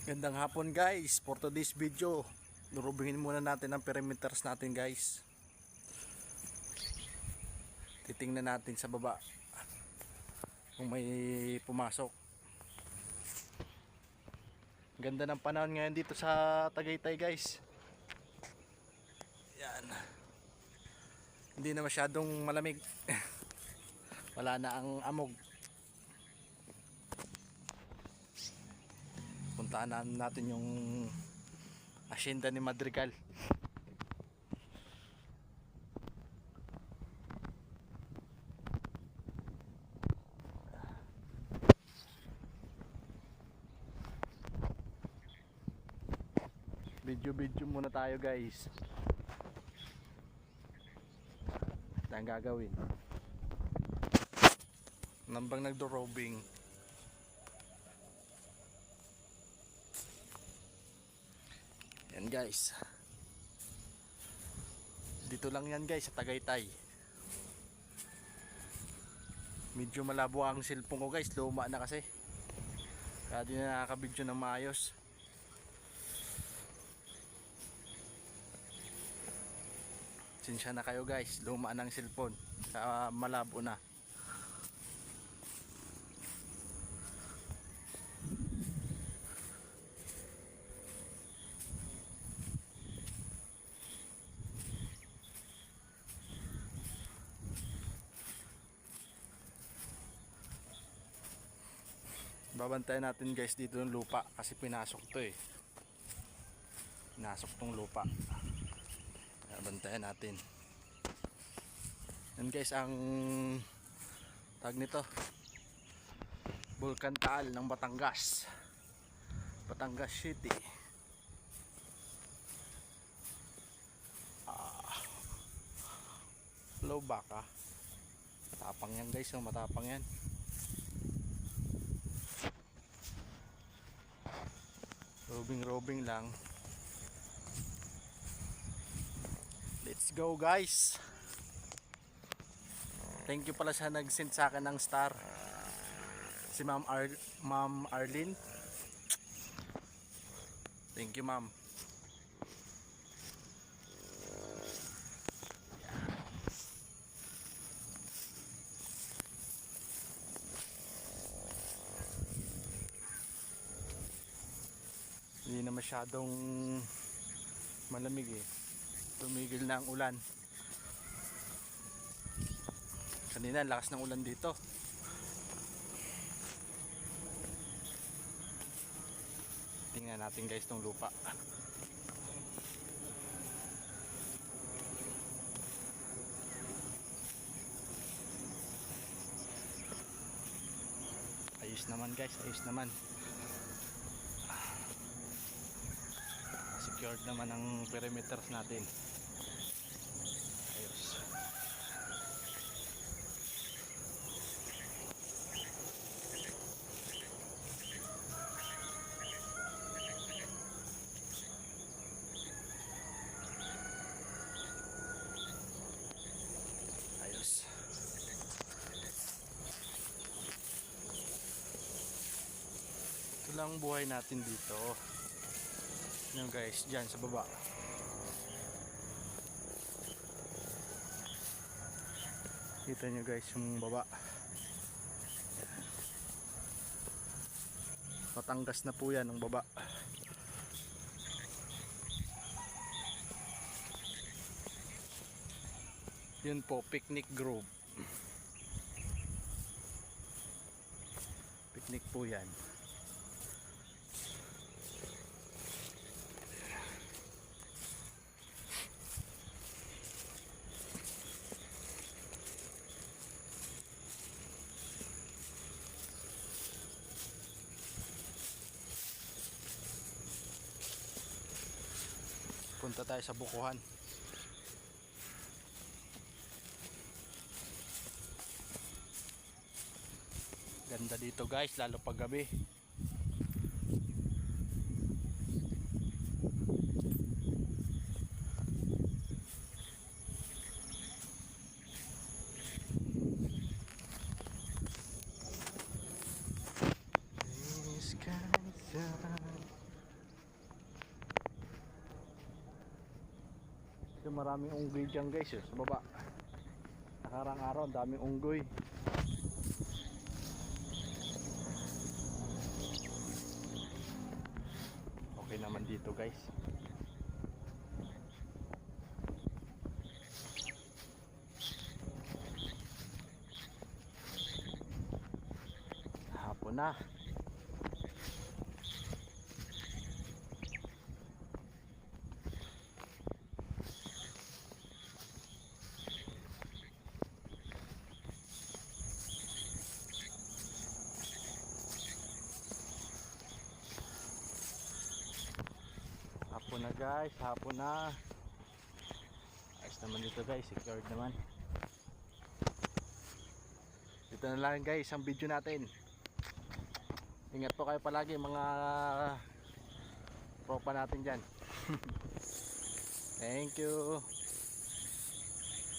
Gandang hapon guys, for today's video durubingin muna natin ang perimeters natin guys. Titingnan natin sa baba kung may pumasok. Ganda ng panahon ngayon dito sa Tagaytay guys. Yan. Hindi na masyadong malamig. Wala na ang amog. Puntaan natin yung asyenda ni Madrigal. Video muna tayo guys. Ito ang gagawin. Nambang nagdo-robing. Yan guys. Dito lang yan guys sa Tagaytay. Medyo malabo ang cellphone ko guys. Luma na kasi. Kaya di na nakakabidyo ng maayos. Sinsya na kayo guys. Luma ng cellphone. Kaya malabo na. Babantayan natin guys dito ng lupa kasi pinasok to eh. Pinasok tong lupa. Babantayan natin. Yan guys ang tag nito. Bulkan Taal ng Batangas. Batangas City. Low baka. Matapang yan guys, matapang yan. Robing lang. Let's go guys. Thank you pala sa nag-send sa akin ng star. Si Ma'am Arlene. Thank you ma'am. Hindi na masyadong malamig eh. Tumigil na ang ulan. Kanina lakas ng ulan dito. Tingnan natin guys tong lupa. Ayos naman guys, ayos naman. Secured naman ang perimeters natin. Ayos. Ayos. Ito lang buhay natin dito. Yan guys, dyan sa baba. Kita nyo guys yung baba. Batangas na po yan ang baba. Yun po, picnic grove. Picnic po yan. Punta tayo sa bukuhan. Ganda dito guys, lalo pag gabi. maraming unggoy dyan guys, sa baba. Nakarang araw, ang daming unggoy. Okay naman dito guys. Hapon na. Hapon na guys, hapon na. Ayos naman dito guys, secured naman. Dito na lang guys ang video natin. Ingat po kayo palagi mga tropa natin dyan. Thank you.